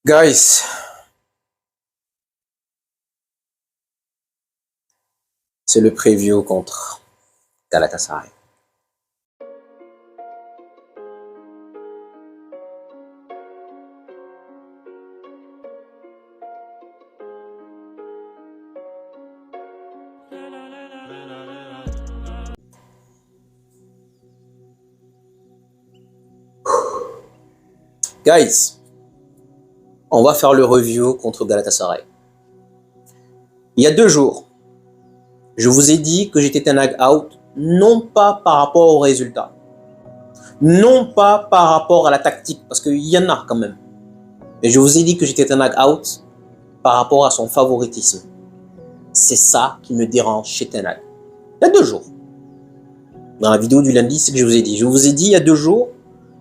Guys, c'est le preview contre Galatasaray. Guys, on va faire le review contre Galatasaray. Il y a 2 jours, je vous ai dit que j'étais Ten Hag out, non pas par rapport au résultat, non pas par rapport à la tactique, parce qu'il y en a quand même. Mais je vous ai dit que j'étais Ten Hag out par rapport à son favoritisme. C'est ça qui me dérange chez Ten Hag. Il y a 2 jours. Dans la vidéo du lundi, c'est ce que je vous ai dit. Je vous ai dit il y a 2 jours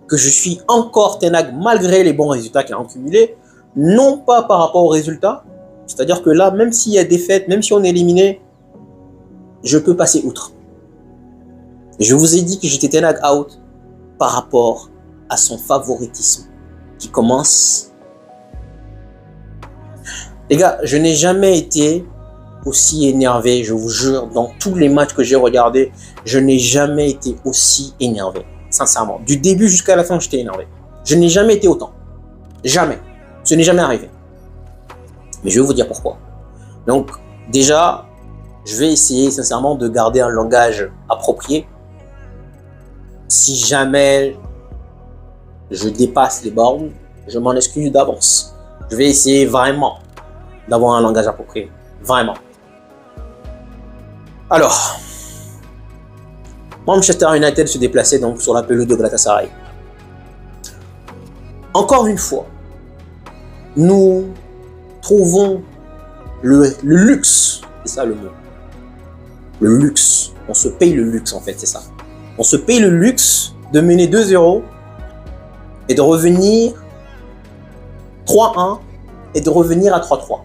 que je suis encore Ten Hag malgré les bons résultats qu'il a cumulés, non pas par rapport aux résultats, c'est-à-dire que là, même s'il y a défaite, même si on est éliminé, je peux passer outre. Je vous ai dit que j'étais Ten Hag out par rapport à son favoritisme qui commence. Les gars, je n'ai jamais été aussi énervé, je vous jure, dans tous les matchs que j'ai regardés, je n'ai jamais été aussi énervé. Sincèrement, du début jusqu'à la fin, j'étais énervé. Je n'ai jamais été autant. Jamais. Ce n'est jamais arrivé. Mais je vais vous dire pourquoi. Donc, déjà, je vais essayer sincèrement de garder un langage approprié. Si jamais je dépasse les bornes, je m'en excuse d'avance. Je vais essayer vraiment d'avoir un langage approprié. Vraiment. Alors, Manchester United se déplaçait donc sur la pelouse de Galatasaray. Encore une fois, nous trouvons le luxe, c'est ça le mot, le luxe, on se paye le luxe en fait, c'est ça. On se paye le luxe de mener 2-0 et de revenir 3-1 et de revenir à 3-3.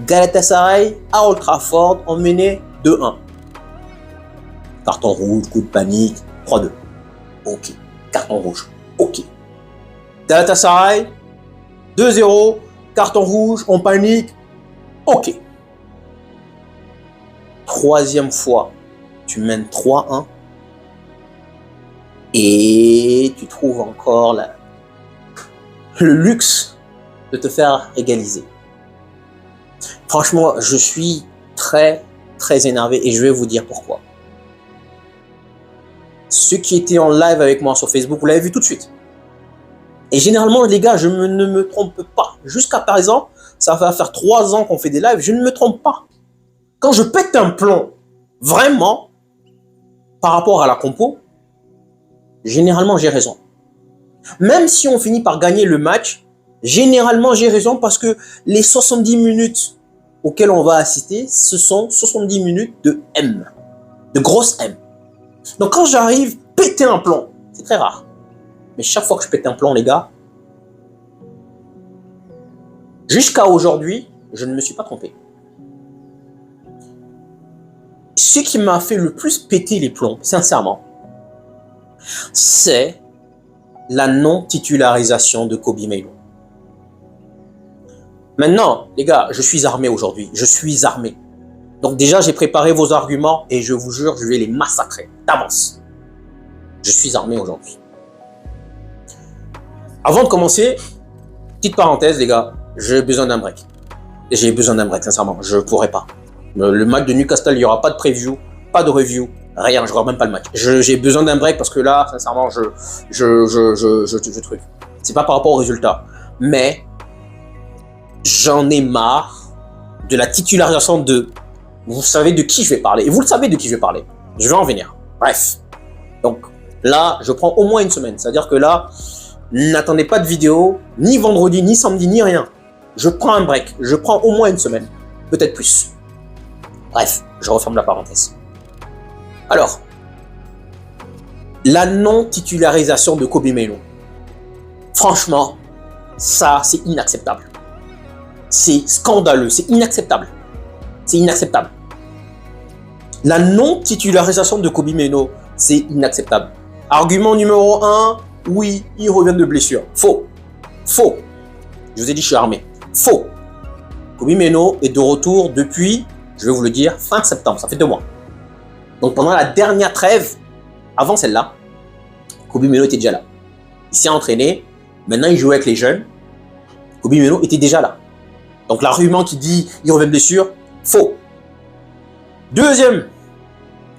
Galatasaray à Old Trafford, on menait 2-1. Carton rouge, coup de panique, 3-2. Ok. Carton rouge. Ok. Galatasaray, 2-0, carton rouge, on panique. Ok. 3e fois, tu mènes 3-1 et tu trouves encore le luxe de te faire égaliser. Franchement, je suis très énervé et je vais vous dire pourquoi. Ceux qui étaient en live avec moi sur Facebook, vous l'avez vu tout de suite. Et généralement, les gars, je ne me trompe pas. Jusqu'à présent, ça va faire 3 ans qu'on fait des lives, je ne me trompe pas. Quand je pète un plomb, vraiment, par rapport à la compo, généralement, j'ai raison. Même si on finit par gagner le match, généralement, j'ai raison parce que les 70 minutes auxquelles on va assister, ce sont 70 minutes de M, de grosse M. Donc quand j'arrive péter un plomb, c'est très rare. Mais chaque fois que je pète un plomb, les gars, jusqu'à aujourd'hui, je ne me suis pas trompé. Ce qui m'a fait le plus péter les plombs, sincèrement, c'est la non-titularisation de Kobbie Mainoo. Maintenant, les gars, je suis armé aujourd'hui. Je suis armé. Donc déjà, j'ai préparé vos arguments et je vous jure, je vais les massacrer d'avance. Je suis armé aujourd'hui. Avant de commencer, petite parenthèse, les gars, j'ai besoin d'un break. J'ai besoin d'un break, sincèrement. Je ne pourrais pas. Le match de Newcastle, il n'y aura pas de preview, pas de review, rien. Je ne regarde même pas le match. J'ai besoin d'un break parce que là, sincèrement, je truc. C'est pas par rapport au résultat. Mais j'en ai marre de la titularisation de... Vous savez de qui je vais parler. Et vous le savez de qui je vais parler. Je vais en venir. Bref. Donc là, je prends au moins une semaine. C'est-à-dire que là, n'attendez pas de vidéo, ni vendredi, ni samedi, ni rien. Je prends un break. Je prends au moins une semaine. Peut-être plus. Bref, je referme la parenthèse. Alors, la non-titularisation de Kobbie Mainoo. Franchement, ça, c'est inacceptable. C'est scandaleux. C'est inacceptable. C'est inacceptable. La non-titularisation de Kobbie Mainoo, c'est inacceptable. Argument numéro 1, oui, il revient de blessure. Faux. Faux. Je vous ai dit, je suis armé. Faux. Kobbie Mainoo est de retour depuis, je vais vous le dire, fin septembre. Ça fait 2 mois. Donc pendant la dernière trêve, avant celle-là, Kobbie Mainoo était déjà là. Il s'est entraîné. Maintenant, il joue avec les jeunes. Kobbie Mainoo était déjà là. Donc l'argument qui dit il revient de blessure, faux. Deuxième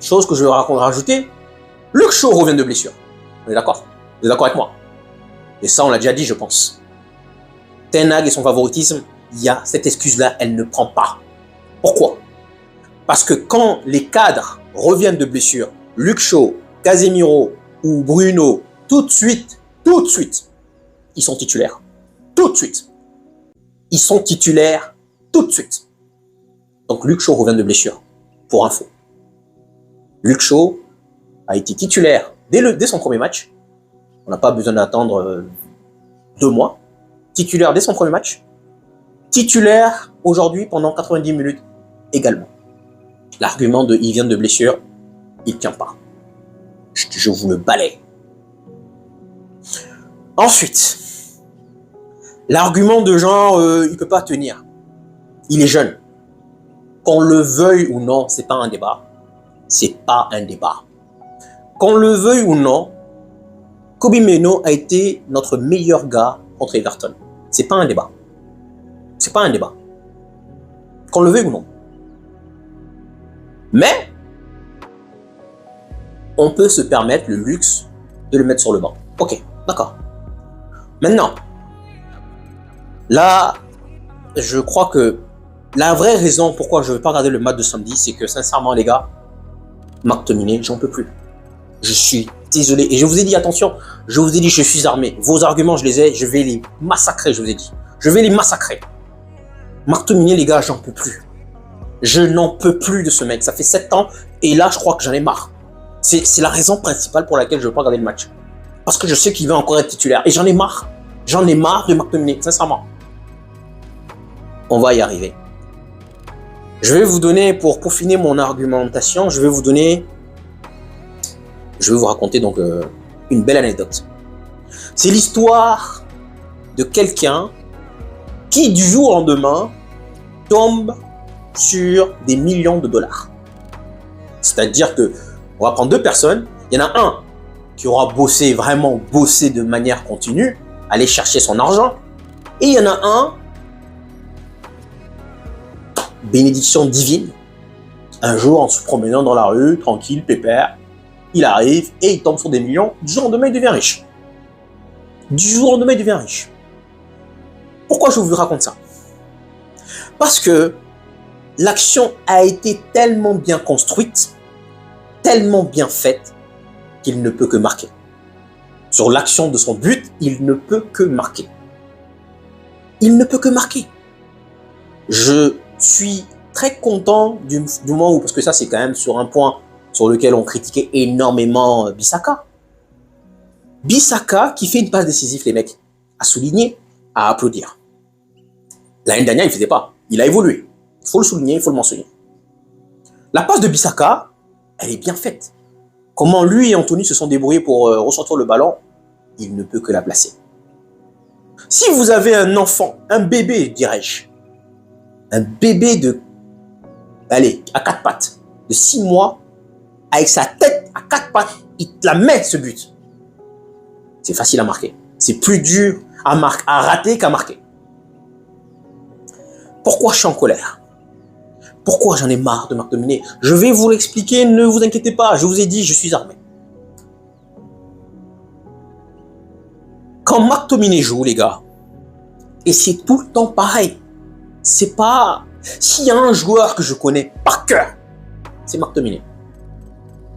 chose que je vais rajouter, Luke Shaw revient de blessure. On est d'accord? Vous êtes d'accord avec moi? Et ça, on l'a déjà dit, je pense. Ten Hag et son favoritisme, il y a cette excuse-là, elle ne prend pas. Pourquoi? Parce que quand les cadres reviennent de blessure, Luke Shaw, Casemiro ou Bruno, tout de suite, ils sont titulaires. Tout de suite. Ils sont titulaires tout de suite. Donc Luke Shaw revient de blessure, pour info. Luke Shaw a été titulaire dès son premier match. On n'a pas besoin d'attendre 2 mois. Titulaire dès son premier match. Titulaire aujourd'hui pendant 90 minutes également. L'argument de il vient de blessure, il ne tient pas. Je vous le balaye. Ensuite, l'argument de genre il ne peut pas tenir. Il est jeune. Qu'on le veuille ou non, c'est pas un débat. C'est pas un débat. Qu'on le veuille ou non, Kobbie Mainoo a été notre meilleur gars contre Everton. C'est pas un débat. C'est pas un débat. Qu'on le veuille ou non. Mais, on peut se permettre le luxe de le mettre sur le banc. Ok, d'accord. Maintenant, là, je crois que la vraie raison pourquoi je ne veux pas regarder le match de samedi, c'est que sincèrement les gars, McTominay, j'en peux plus. Je suis désolé. Et je vous ai dit, attention, je vous ai dit, je suis armé. Vos arguments, je les ai, je vais les massacrer, je vous ai dit. Je vais les massacrer. McTominay, les gars, j'en peux plus. Je n'en peux plus de ce mec. Ça fait 7 ans et là, je crois que j'en ai marre. C'est la raison principale pour laquelle je ne veux pas regarder le match. Parce que je sais qu'il va encore être titulaire. Et j'en ai marre. J'en ai marre de McTominay, sincèrement. On va y arriver. Je vais vous donner, pour peaufiner mon argumentation, je vais vous raconter donc une belle anecdote. C'est l'histoire de quelqu'un qui, du jour au lendemain, tombe sur des millions de dollars. C'est-à-dire que, on va prendre 2 personnes, il y en a un qui aura vraiment bossé de manière continue, aller chercher son argent, et il y en a un, bénédiction divine, un jour en se promenant dans la rue, tranquille, pépère, il arrive et il tombe sur des millions, du jour au lendemain il devient riche. Du jour au lendemain il devient riche. Pourquoi je vous raconte ça? Parce que l'action a été tellement bien construite, tellement bien faite, qu'il ne peut que marquer. Sur l'action de son but, il ne peut que marquer. Il ne peut que marquer. Je suis très content du moment où, parce que ça c'est quand même sur un point sur lequel on critiquait énormément Bissaka. Bissaka qui fait une passe décisive, les mecs, à souligner, à applaudir. L'année dernière, il ne faisait pas. Il a évolué. Il faut le souligner, il faut le mentionner. La passe de Bissaka, elle est bien faite. Comment lui et Anthony se sont débrouillés pour ressortir le ballon, il ne peut que la placer. Si vous avez un enfant, un bébé, dirais-je, un bébé de, allez, à 4 pattes, de 6 mois, avec sa tête à 4 pattes, il te la met ce but. C'est facile à marquer. C'est plus dur à rater qu'à marquer. Pourquoi je suis en colère? Pourquoi j'en ai marre de McTominay? Je vais vous l'expliquer, ne vous inquiétez pas, je vous ai dit, je suis armé. Quand McTominay joue, les gars, et c'est tout le temps pareil, c'est pas... S'il y a un joueur que je connais par cœur, c'est McTominay.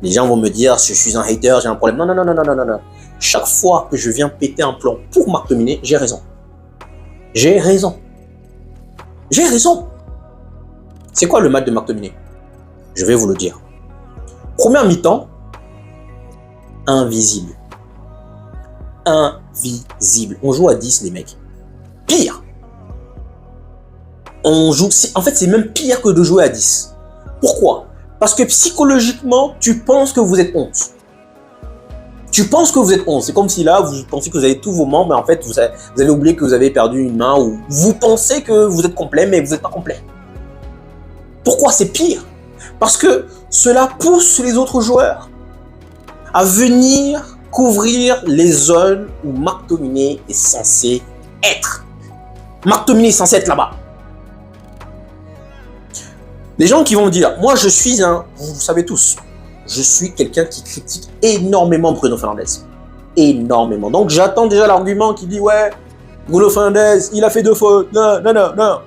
Les gens vont me dire, je suis un hater, j'ai un problème. Non, non, non, non, non, non, non. Chaque fois que je viens péter un plomb pour McTominay, j'ai raison. J'ai raison. J'ai raison. C'est quoi le match de McTominay? Je vais vous le dire. Première mi-temps, invisible. Invisible. On joue à 10, les mecs. Pire. On joue... En fait, c'est même pire que de jouer à 10. Pourquoi? Parce que psychologiquement, tu penses que vous êtes honte. Tu penses que vous êtes 11. C'est comme si là, vous pensez que vous avez tous vos membres, mais en fait, vous avez oublié que vous avez perdu une main, ou vous pensez que vous êtes complet, mais vous n'êtes pas complet. Pourquoi c'est pire? Parce que cela pousse les autres joueurs à venir couvrir les zones où McTominay est censé être. McTominay est censé être là-bas. Les gens qui vont me dire, moi je suis vous savez tous, je suis quelqu'un qui critique énormément Bruno Fernandes. Énormément. Donc j'attends déjà l'argument qui dit, ouais, Bruno Fernandes, il a fait 2 fautes. Non, non, non, non.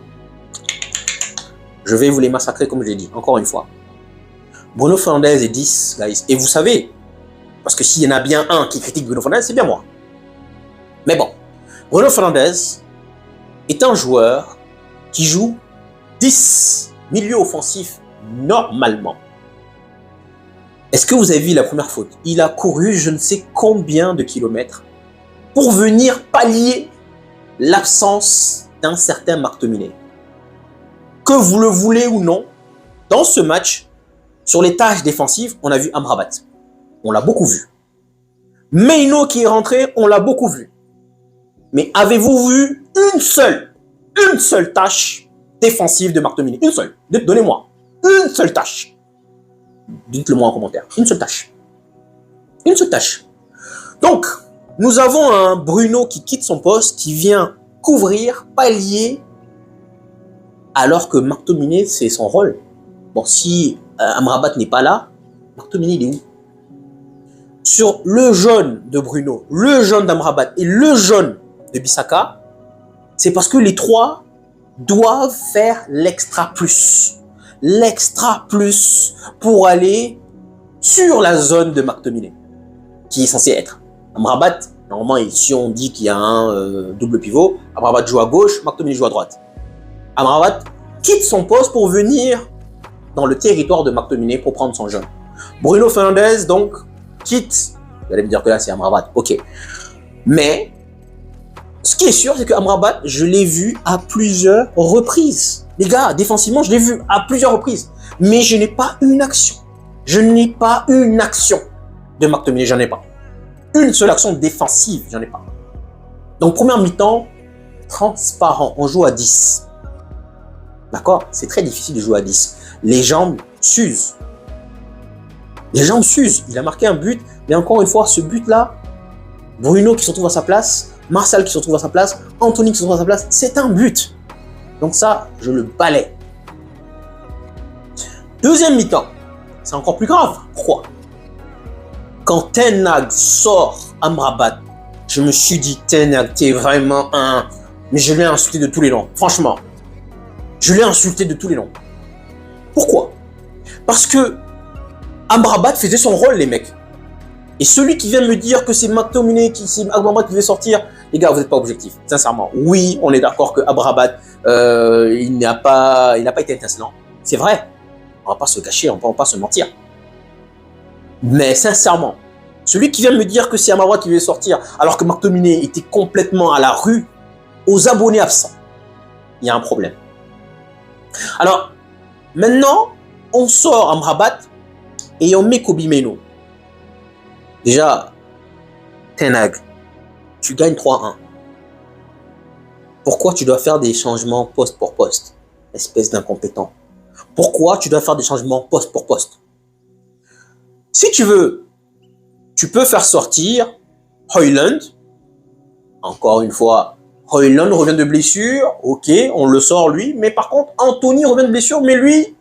Je vais vous les massacrer comme je l'ai dit, encore une fois. Bruno Fernandes est 10, guys. Et vous savez, parce que s'il y en a bien un qui critique Bruno Fernandes, c'est bien moi. Mais bon, Bruno Fernandes est un joueur qui joue 10 milieux offensifs normalement. Est-ce que vous avez vu la première faute? Il a couru je ne sais combien de kilomètres pour venir pallier l'absence d'un certain McTominay. Que vous le voulez ou non, dans ce match, sur les tâches défensives, on a vu Amrabat. On l'a beaucoup vu. Mainoo qui est rentré, on l'a beaucoup vu. Mais avez-vous vu une seule tâche défensive de McTominay? Une seule. Donnez-moi. Une seule tâche. Dites-le moi en commentaire. Une seule tâche. Une seule tâche. Donc, nous avons un Bruno qui quitte son poste, qui vient couvrir, pallier, alors que McTominay, c'est son rôle. Bon, si Amrabat n'est pas là, McTominay, il est où? Sur le jaune de Bruno, le jaune d'Amrabat et le jaune de Bissaka, c'est parce que les trois doivent faire l'extra plus. L'extra plus pour aller sur la zone de McTominay, qui est censé être. Amrabat, normalement, si on dit qu'il y a un double pivot, Amrabat joue à gauche, McTominay joue à droite. Amrabat quitte son poste pour venir dans le territoire de McTominay pour prendre son jaune. Bruno Fernandes, donc, quitte. Vous allez me dire que là, c'est Amrabat. Ok. Mais, ce qui est sûr, c'est que Amrabat, je l'ai vu à plusieurs reprises. Les gars, défensivement, je l'ai vu à plusieurs reprises. Mais je n'ai pas une action. Je n'ai pas une action de McTominay. J'en ai pas. Une seule action défensive, j'en ai pas. Donc, première mi-temps, transparent. On joue à 10. D'accord? C'est très difficile de jouer à 10. Les jambes s'usent. Les jambes s'usent. Il a marqué un but, mais encore une fois, ce but-là, Bruno qui se retrouve à sa place, Martial qui se retrouve à sa place, Anthony qui se retrouve à sa place, c'est un but. Donc ça, je le balaie. Deuxième mi-temps, c'est encore plus grave. Pourquoi? Quand Ten Hag sort Amrabat, je me suis dit, Ten Hag, t'es vraiment un... Mais je l'ai insulté de tous les noms, franchement. Je l'ai insulté de tous les noms. Pourquoi? Parce que Amrabat faisait son rôle, les mecs. Et celui qui vient me dire que c'est McTominay, c'est Amrabat qui veut sortir, les gars, vous n'êtes pas objectifs, sincèrement. Oui, on est d'accord que Amrabat, il n'a pas été étincelant. C'est vrai. On ne va pas se cacher, on ne va pas se mentir. Mais sincèrement, celui qui vient me dire que c'est Amrabat qui veut sortir, alors que McTominay était complètement à la rue, aux abonnés absents, il y a un problème. Alors, maintenant, on sort Amrabat et on met Kobbie Mainoo. Déjà, Ten Hag, tu gagnes 3-1. Pourquoi tu dois faire des changements poste pour poste? Espèce d'incompétent. Pourquoi tu dois faire des changements poste pour poste? Si tu veux, tu peux faire sortir Højlund. Encore une fois, Højlund revient de blessure. Ok, on le sort lui. Mais par contre, Anthony revient de blessure. Mais lui,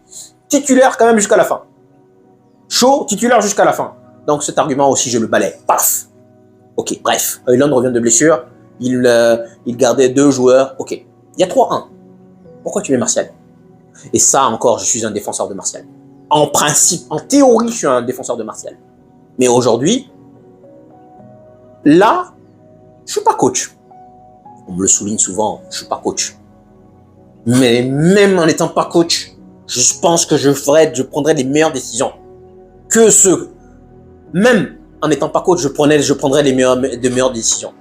titulaire quand même jusqu'à la fin. Chaud, titulaire jusqu'à la fin. Donc cet argument aussi, je le balaye. Paf. Ok, bref. Højlund revient de blessure. Il gardait 2 joueurs. Ok. Il y a 3-1. Pourquoi tu mets Martial? Et ça encore, je suis un défenseur de Martial. En principe, en théorie, je suis un défenseur de Martial. Mais aujourd'hui, là, je suis pas coach. On me le souligne souvent, je suis pas coach. Mais même en n'étant pas coach, je pense que je prendrais les meilleures décisions que ceux. Même en n'étant pas coach, je prendrais les meilleures décisions.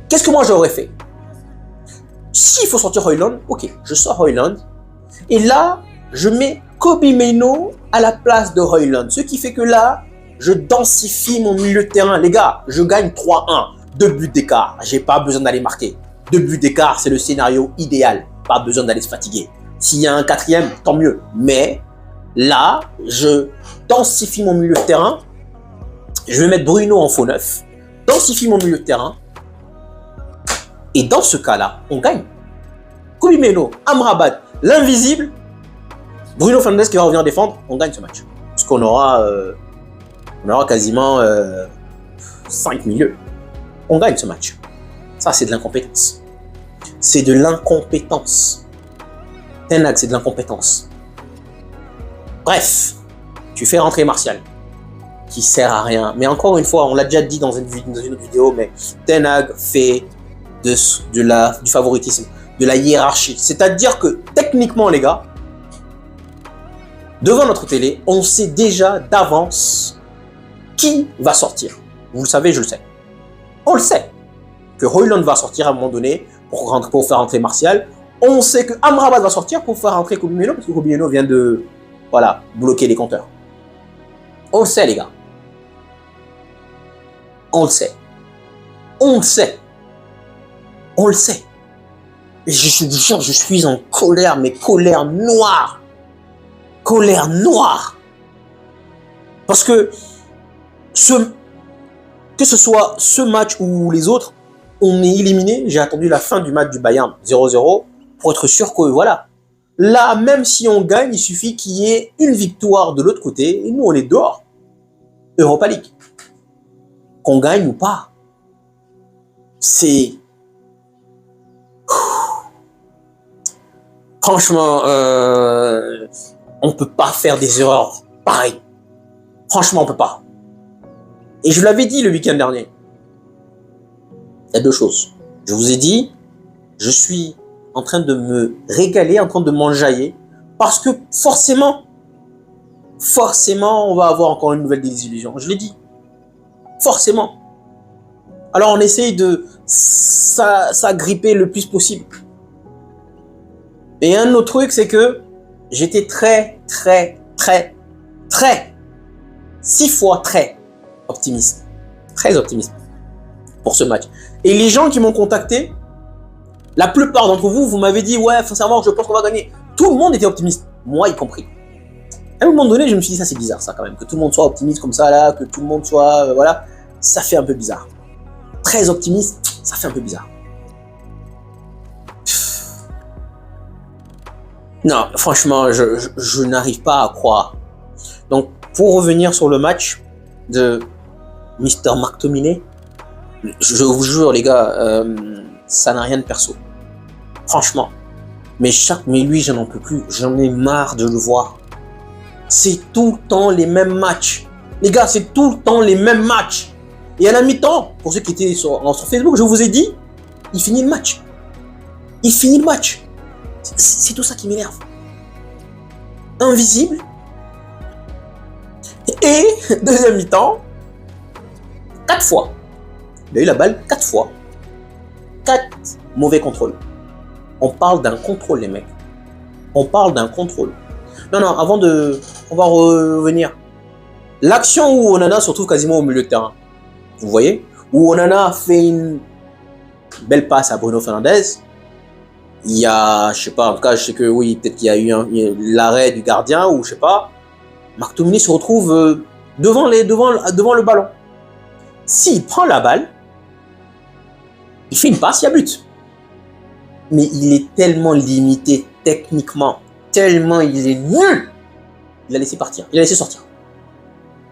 Qu'est-ce que moi j'aurais fait? S'il faut sortir Højlund, ok, je sors Højlund. Et là, je mets Kobbie Mainoo à la place de Højlund. Ce qui fait que là, Je densifie mon milieu de terrain. Les gars, je gagne 3-1. 2 buts d'écart. J'ai pas besoin d'aller marquer. 2 buts d'écart, c'est le scénario idéal. Pas besoin d'aller se fatiguer. S'il y a un quatrième, tant mieux. Mais là, je densifie mon milieu de terrain. Je vais mettre Bruno en faux neuf. Densifie mon milieu de terrain. Et dans ce cas-là, on gagne. Kobbie Mainoo, Amrabat, l'invisible. Bruno Fernandes qui va revenir défendre. On gagne ce match. Parce qu'on aura, quasiment 5 milieux. On gagne ce match. Ça, c'est de l'incompétence. C'est de l'incompétence. Ten Hag, c'est de l'incompétence. Bref, tu fais rentrer Martial, qui sert à rien. Mais encore une fois, on l'a déjà dit dans une autre vidéo, mais Ten Hag fait du favoritisme, de la hiérarchie. C'est-à-dire que techniquement, les gars, devant notre télé, on sait déjà d'avance qui va sortir. Vous le savez, je le sais. On le sait que Højlund va sortir à un moment donné pour faire rentrer Martial. On sait que Amrabat va sortir pour faire rentrer Kobbie Mainoo parce que Kobbie Mainoo vient de bloquer les compteurs. On le sait, les gars. On le sait. On le sait. On le sait. Je suis en colère, mais colère noire. Colère noire. Parce que que ce soit ce match ou les autres, on est éliminé. J'ai attendu la fin du match du Bayern 0-0 pour être sûr que voilà. Là, même si on gagne, il suffit qu'il y ait une victoire de l'autre côté et nous on est dehors. Europa League. Qu'on gagne ou pas. C'est... Franchement, on peut pas faire des erreurs pareilles. Franchement, on peut pas. Et je l'avais dit le week-end dernier. Il y a 2 choses. Je vous ai dit, je suis en train de me régaler, en train de m'enjailler, parce que forcément, on va avoir encore une nouvelle désillusion. Je l'ai dit. Forcément. Alors on essaye de s'agripper le plus possible. Et un autre truc, c'est que j'étais très, 6 fois très optimiste. Très optimiste pour ce match. Et les gens qui m'ont contacté, la plupart d'entre vous, vous m'avez dit, ouais, sincèrement, je pense qu'on va gagner. Tout le monde était optimiste, moi y compris. À un moment donné, je me suis dit, ça c'est bizarre, ça quand même, que tout le monde soit optimiste comme ça, là, que tout le monde soit, voilà, ça fait un peu bizarre. Très optimiste, ça fait un peu bizarre. Non, franchement, je n'arrive pas à croire. Donc, pour revenir sur le match de Mr. McTominay, je vous jure, les gars, ça n'a rien de perso. Franchement. Mais lui, j'en en peux plus. J'en ai marre de le voir. C'est tout le temps les mêmes matchs. Les gars, c'est tout le temps les mêmes matchs. Et à la mi-temps, pour ceux qui étaient sur Facebook, je vous ai dit, il finit le match. Il finit le match. C'est tout ça qui m'énerve. Invisible. Et, deuxième mi-temps, 4 fois. Il a eu la balle 4 fois. 4 mauvais contrôles. On parle d'un contrôle, les mecs. On parle d'un contrôle. Non, on va revenir. L'action où Onana se retrouve quasiment au milieu de terrain. Vous voyez? Où Onana fait une belle passe à Bruno Fernandes. Il y a, je sais pas, en tout cas, je sais que oui, peut-être qu'il y a eu l'arrêt du gardien ou je sais pas. McTominay se retrouve devant le ballon. S'il prend la balle, il fait une passe, il y a but. Mais il est tellement limité techniquement, tellement il est nul. Il a laissé partir, il a laissé sortir.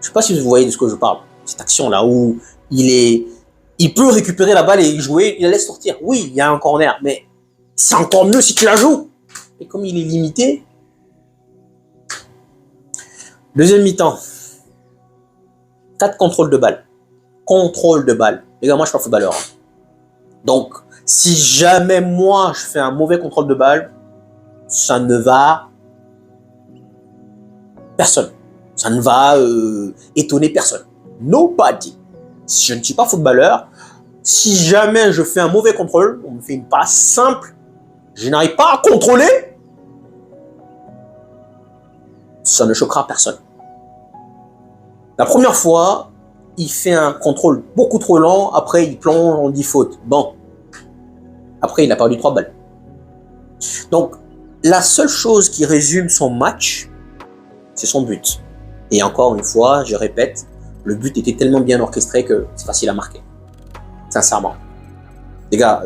Je sais pas si vous voyez de ce que je parle. Cette action-là où il peut récupérer la balle et jouer, il la laisse sortir. Oui, il y a un corner, mais c'est encore mieux si tu la joues. Et comme il est limité. Deuxième mi-temps. 4 contrôles de balle. Contrôle de balle. Les gars, moi je suis pas footballeur. Donc, si jamais moi je fais un mauvais contrôle de balle, ça ne va personne. Ça ne va étonner personne. Nobody. Si je ne suis pas footballeur, si jamais je fais un mauvais contrôle, on me fait une passe simple, je n'arrive pas à contrôler, ça ne choquera personne. La première fois, il fait un contrôle beaucoup trop lent. Après, il plonge, on dit faute. Bon. Après, il a perdu 3 balles. Donc, la seule chose qui résume son match, c'est son but. Et encore une fois, je répète, le but était tellement bien orchestré que c'est facile à marquer. Sincèrement. Les gars,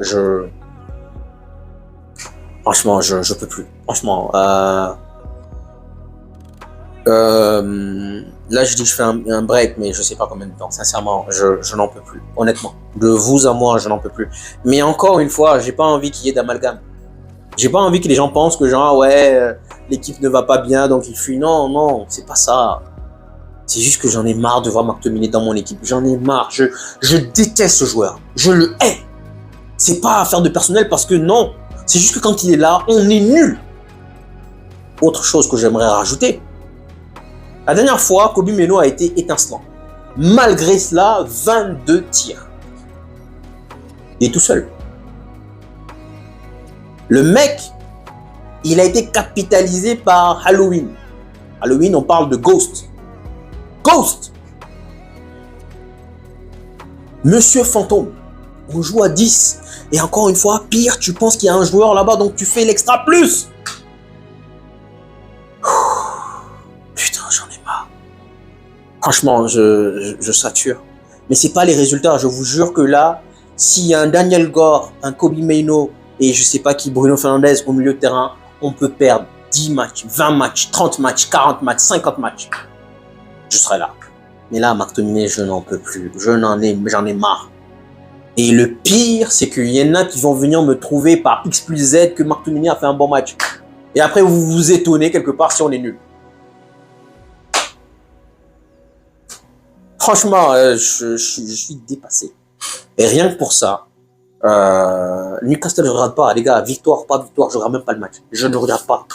franchement, je peux plus. Franchement, là, je dis que je fais un break, mais je sais pas combien de temps. Sincèrement, je n'en peux plus. Honnêtement. De vous à moi, je n'en peux plus. Mais encore une fois, j'ai pas envie qu'il y ait d'amalgame. J'ai pas envie que les gens pensent que genre, ouais, l'équipe ne va pas bien, donc il fuit. Non, non, c'est pas ça. C'est juste que j'en ai marre de voir McTominay dans mon équipe. J'en ai marre. Je déteste ce joueur. Je le hais. C'est pas affaire de personnel parce que non. C'est juste que quand il est là, on est nul. Autre chose que j'aimerais rajouter. La dernière fois, Kobbie Mainoo a été étincelant. Malgré cela, 22 tirs. Il est tout seul. Le mec, il a été capitalisé par Halloween. Halloween, on parle de Ghost. Ghost! Monsieur Fantôme. On joue à 10. Et encore une fois, pire, tu penses qu'il y a un joueur là-bas, donc tu fais l'extra plus. Putain, j'en ai marre. Franchement, je sature. Mais c'est pas les résultats. Je vous jure que là, s'il y a un Daniel Gore, un Kobbie Mainoo et je sais pas qui, Bruno Fernandes au milieu de terrain, on peut perdre 10 matchs, 20 matchs, 30 matchs, 40 matchs, 50 matchs. Je serai là. Mais là, McTominay, je n'en peux plus. J'en ai marre. Et le pire, c'est qu'il y en a qui vont venir me trouver par X plus Z que McTominay a fait un bon match. Et après, vous vous étonnez quelque part si on est nul. Franchement, je suis dépassé. Et rien que pour ça, Newcastle, je ne regarde pas. Les gars, victoire, pas victoire, je ne regarde même pas le match. Je ne regarde pas.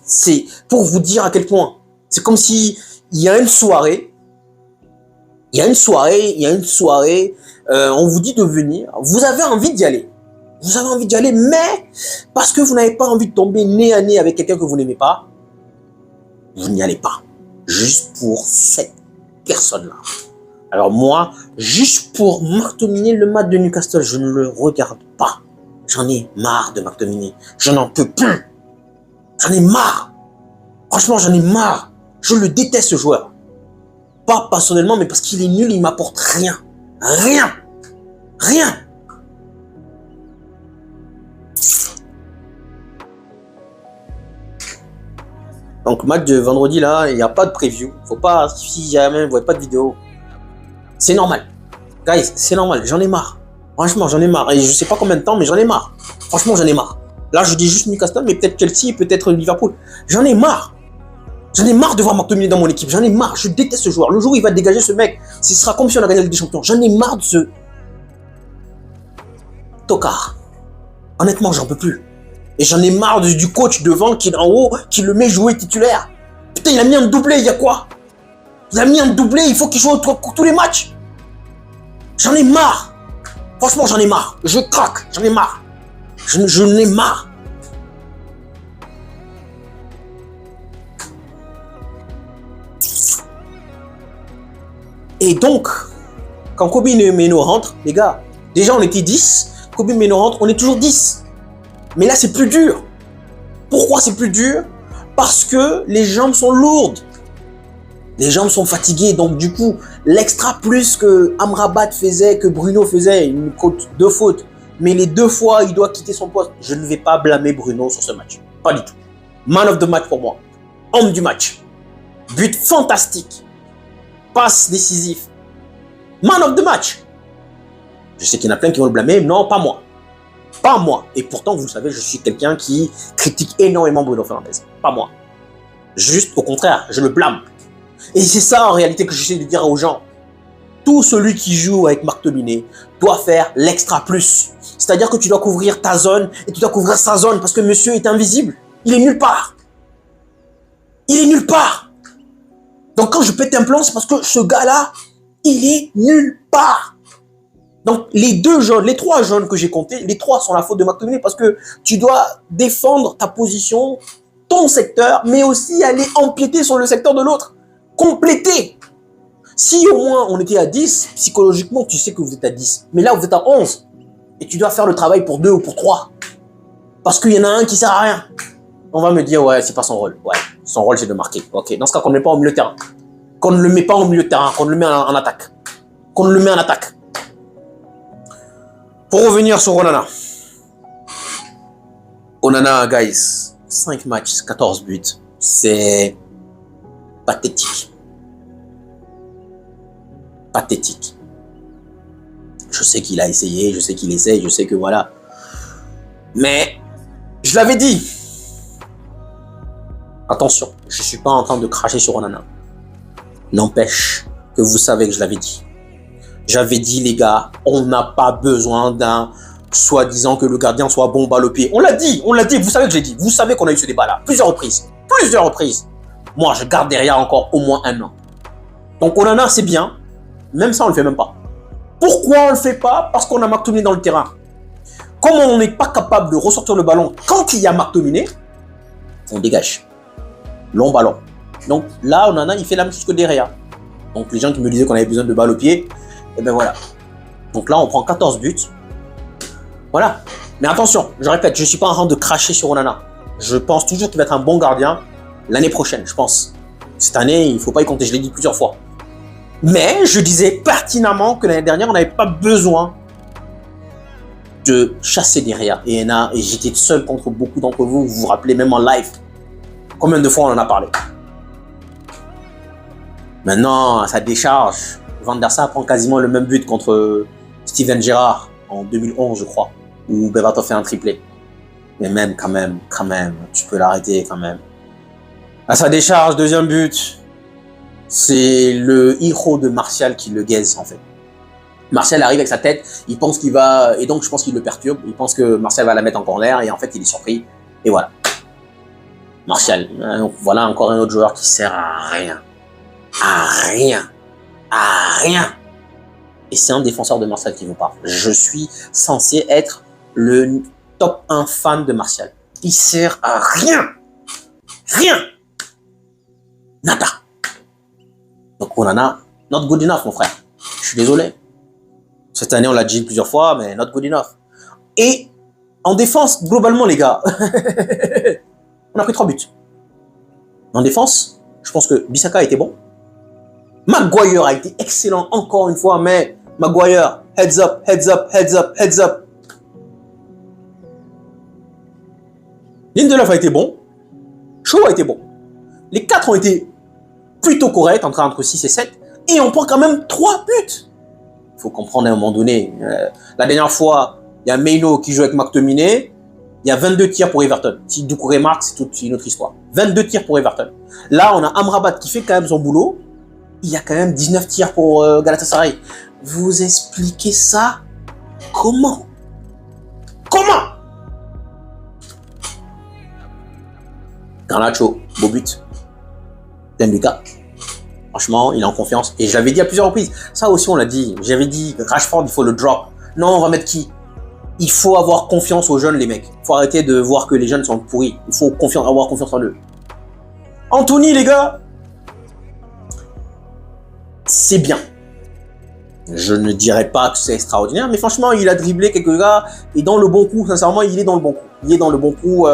C'est pour vous dire à quel point. C'est comme si il y a une soirée, on vous dit de venir, vous avez envie d'y aller. Vous avez envie d'y aller, mais parce que vous n'avez pas envie de tomber nez à nez avec quelqu'un que vous n'aimez pas, vous n'y allez pas. Juste pour cette personne-là. Alors moi, juste pour McTominay, le match de Newcastle, je ne le regarde pas. J'en ai marre de McTominay. Je n'en peux plus. J'en ai marre. Franchement, j'en ai marre. Je le déteste, ce joueur. Pas personnellement, mais parce qu'il est nul, il m'apporte rien. Rien. Rien. Donc, match de vendredi, là, il n'y a pas de preview. Faut pas, si jamais vous voyez pas de vidéo, c'est normal. Guys, c'est normal. J'en ai marre. Franchement, j'en ai marre. Et je sais pas combien de temps, mais j'en ai marre. Franchement, j'en ai marre. Là, je dis juste Newcastle, mais peut-être Chelsea, peut-être Liverpool. J'en ai marre. J'en ai marre de voir McTominay dans mon équipe. J'en ai marre. Je déteste ce joueur. Le jour où il va dégager ce mec, ce sera comme si on a gagné la Ligue des Champions. J'en ai marre de ce tocard. Honnêtement, j'en peux plus. Et j'en ai marre du coach devant qui est en haut, qui le met jouer titulaire. Putain, il a mis un doublé, il y a quoi? Il a mis un doublé, il faut qu'il joue tous les matchs. J'en ai marre. Franchement, j'en ai marre. Je craque, j'en ai marre. Je n'ai marre. Et donc, quand Kobbie Mainoo rentre, les gars, déjà on était 10, Kobbie Mainoo rentre, on est toujours 10. Mais là, c'est plus dur. Pourquoi c'est plus dur? Parce que les jambes sont lourdes. Les jambes sont fatiguées. Donc, du coup, l'extra plus que Amrabat faisait, que Bruno faisait, il me coûte 2 fautes. Mais les 2 fois, il doit quitter son poste. Je ne vais pas blâmer Bruno sur ce match. Pas du tout. Man of the match pour moi. Homme du match. But fantastique. Passe décisif. Man of the match. Je sais qu'il y en a plein qui vont le blâmer. Non, pas moi. Pas moi. Et pourtant, vous le savez, je suis quelqu'un qui critique énormément Bruno Fernandes. Pas moi. Juste au contraire, je le blâme. Et c'est ça en réalité que j'essaie de dire aux gens. Tout celui qui joue avec McTominay doit faire l'extra plus. C'est-à-dire que tu dois couvrir ta zone et tu dois couvrir sa zone parce que monsieur est invisible. Il est nulle part. Il est nulle part. Donc quand je pète un plan, c'est parce que ce gars-là, il est nulle part. Donc les 2 jaunes, les 3 jaunes que j'ai comptés, les 3 sont la faute de McTominay parce que tu dois défendre ta position, ton secteur, mais aussi aller empiéter sur le secteur de l'autre. Compléter. Si au moins on était à 10, psychologiquement, tu sais que vous êtes à 10. Mais là, vous êtes à 11. Et tu dois faire le travail pour 2 ou pour 3. Parce qu'il y en a un qui sert à rien. On va me dire, ouais, c'est pas son rôle. Ouais, son rôle, c'est de marquer. Ok, dans ce cas, qu'on ne le met pas au milieu de terrain. Qu'on ne le met pas au milieu de terrain, qu'on le met en attaque. Qu'on le met en attaque. Pour revenir sur Onana. Onana, guys, 5 matchs, 14 buts. C'est pathétique. Pathétique. Je sais qu'il a essayé, je sais qu'il essaye, je sais que voilà. Mais, je l'avais dit. Attention, je ne suis pas en train de cracher sur Onana. N'empêche que vous savez que je l'avais dit. J'avais dit, les gars, on n'a pas besoin d'un soi-disant que le gardien soit bon balle au pied. On l'a dit, vous savez que je l'ai dit. Vous savez qu'on a eu ce débat-là, plusieurs reprises. Moi, je garde derrière encore au moins 1 an. Donc, Onana, c'est bien. Même ça, on ne le fait même pas. Pourquoi on ne le fait pas? Parce qu'on a McTominay dans le terrain. Comme on n'est pas capable de ressortir le ballon quand il y a McTominay, on dégage. Long ballon. Donc là, Onana, il fait la même chose que derrière. Donc les gens qui me disaient qu'on avait besoin de balle au pied, et ben voilà. Donc là, on prend 14 buts. Voilà. Mais attention, je répète, je ne suis pas en train de cracher sur Onana. Je pense toujours qu'il va être un bon gardien l'année prochaine, je pense. Cette année, il ne faut pas y compter, je l'ai dit plusieurs fois. Mais je disais pertinemment que l'année dernière, on n'avait pas besoin de chasser derrière. Et j'étais seul contre beaucoup d'entre vous, vous vous rappelez même en live. Combien de fois on en a parlé? Maintenant, à sa décharge, Van der Sar prend quasiment le même but contre Steven Gerrard en 2011, je crois, où Berbatov fait un triplé. Mais même, quand même, tu peux l'arrêter quand même. À sa décharge, deuxième but, c'est le héros de Martial qui le gaze en fait. Martial arrive avec sa tête, il pense qu'il va, et donc je pense qu'il le perturbe, il pense que Martial va la mettre en corner, et en fait il est surpris, et voilà. Martial, donc voilà encore un autre joueur qui sert à rien. À rien. Et c'est un défenseur de Martial qui vous parle. Je suis censé être le top 1 fan de Martial. Il sert à rien. Nada. Donc Onana, not good enough mon frère. Je suis désolé. Cette année on l'a dit plusieurs fois, mais not good enough. Et en défense, globalement les gars, on a pris 3 buts. En défense, je pense que Bissaka a été bon. Maguire a été excellent encore une fois, mais Maguire, heads up. Lindelof a été bon. Shaw a été bon. Les 4 ont été plutôt corrects, entre 6 et 7. Et on prend quand même 3 buts. Il faut comprendre à un moment donné. La dernière fois, il y a Maino qui joue avec McTominay. Il y a 22 tirs pour Everton. Si Doucouré marque, c'est une autre histoire. 22 tirs pour Everton. Là, on a Amrabat qui fait quand même son boulot. Il y a quand même 19 tirs pour Galatasaray. Vous expliquez ça comment? Garnacho, beau but. Lucas. Franchement, il est en confiance. Et je l'avais dit à plusieurs reprises. Ça aussi, on l'a dit. J'avais dit, Rashford, il faut le drop. Non, on va mettre qui? Il faut avoir confiance aux jeunes, les mecs. Il faut arrêter de voir que les jeunes sont pourris. Il faut avoir confiance en eux. Anthony, les gars, c'est bien. Je ne dirais pas que c'est extraordinaire, mais franchement, il a dribblé quelques gars. Et dans le bon coup, sincèrement, il est dans le bon coup. Il est dans le bon coup.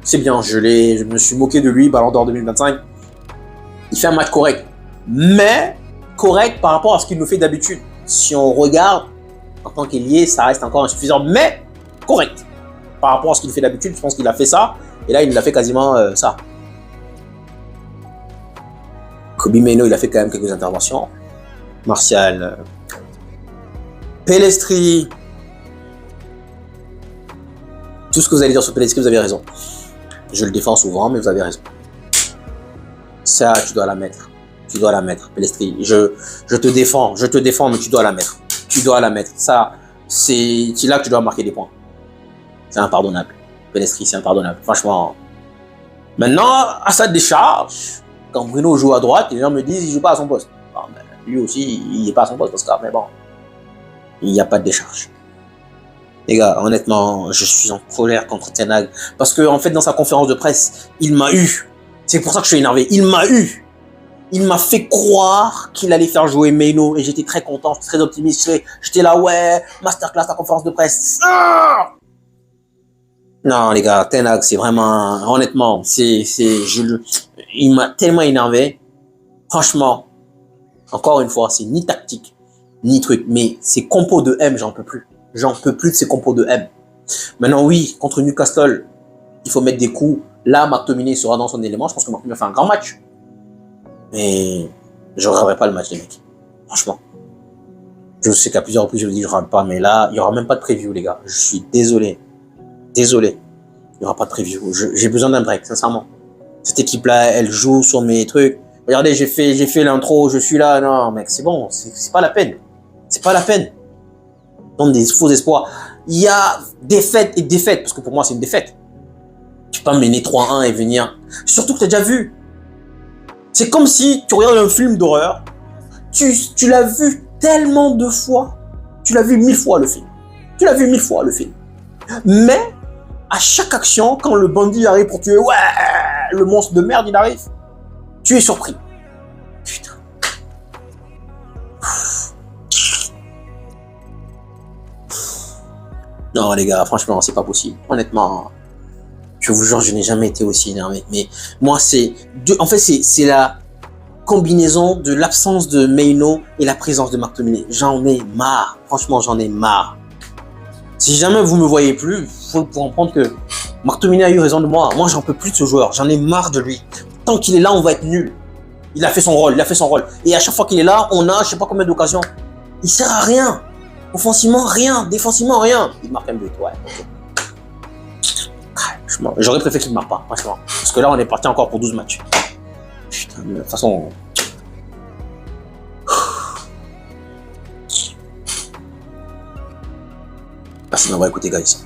C'est bien. Je me suis moqué de lui, Ballon d'Or 2025. Il fait un match correct. Mais correct par rapport à ce qu'il nous fait d'habitude. Si on regarde, en tant qu'ailier, ça reste encore insuffisant, mais correct. Par rapport à ce qu'il fait d'habitude, je pense qu'il a fait ça. Et là, il a fait quasiment ça. Kobe Mainoo, il a fait quand même quelques interventions. Martial. Pellistri. Tout ce que vous allez dire sur Pellistri, vous avez raison. Je le défends souvent, mais vous avez raison. Ça, tu dois la mettre. Tu dois la mettre, Pellistri. Je te défends, mais tu dois la mettre. Tu dois la mettre. Ça, c'est là que tu dois marquer des points. C'est impardonnable. Pellistri, c'est impardonnable. Franchement. Maintenant, à sa décharge, quand Bruno joue à droite, les gens me disent qu'il ne joue pas à son poste. Bon, ben, lui aussi, il n'est pas à son poste, parce que, mais bon, il n'y a pas de décharge. Les gars, honnêtement, je suis en colère contre Ten Hag. Parce que, en fait, dans sa conférence de presse, il m'a eu. C'est pour ça que je suis énervé. Il m'a eu. Il m'a fait croire qu'il allait faire jouer Meno et j'étais très content, j'étais très optimiste. J'étais là, ouais, masterclass, la conférence de presse. Ah, non, les gars, Ten Hag, c'est vraiment, honnêtement, il m'a tellement énervé. Franchement, encore une fois, c'est ni tactique, ni truc, mais ces compos de M, j'en peux plus. J'en peux plus de ces compos de M. Maintenant, oui, contre Newcastle, il faut mettre des coups. Là, McTominay sera dans son élément. Je pense que McTominay fait un grand match. Mais je ne regarderai pas le match, les mecs. Franchement. Je sais qu'à plusieurs reprises, je le dis, je ne regarde pas. Mais là, il n'y aura même pas de preview, les gars. Je suis désolé. Désolé. Il n'y aura pas de preview. J'ai besoin d'un break, sincèrement. Cette équipe-là, elle joue sur mes trucs. Regardez, j'ai fait l'intro, je suis là. Non, mec, c'est bon. C'est pas la peine. C'est pas la peine. Donc, des faux espoirs. Il y a défaite et défaite. Parce que pour moi, c'est une défaite. Tu peux pas mener 3-1 et venir. Surtout que tu as déjà vu. C'est comme si tu regardes un film d'horreur. Tu l'as vu tellement de fois. Tu l'as vu 1000 fois le film. Tu l'as vu 1000 fois le film. Mais, à chaque action, quand le bandit arrive pour tuer, ouais, le monstre de merde, il arrive. Tu es surpris. Putain. Non, les gars, franchement, c'est pas possible. Honnêtement, je vous jure, je n'ai jamais été aussi énervé. Mais moi, en fait, c'est la combinaison de l'absence de Meno et la présence de McTominay. J'en ai marre. Franchement, j'en ai marre. Si jamais vous me voyez plus, il faut comprendre que McTominay a eu raison de moi. Moi, j'en peux plus de ce joueur. J'en ai marre de lui. Tant qu'il est là, on va être nul. Il a fait son rôle, il a fait son rôle. Et à chaque fois qu'il est là, on a je sais pas combien d'occasions. Il sert à rien. Offensivement, rien. Défensivement, rien. Il marque un but, ouais. Okay. J'aurais préféré qu'il ne marque pas, franchement. Parce que là, on est parti encore pour 12 matchs. Putain, mais de toute façon... Merci de m'avoir écouté, guys.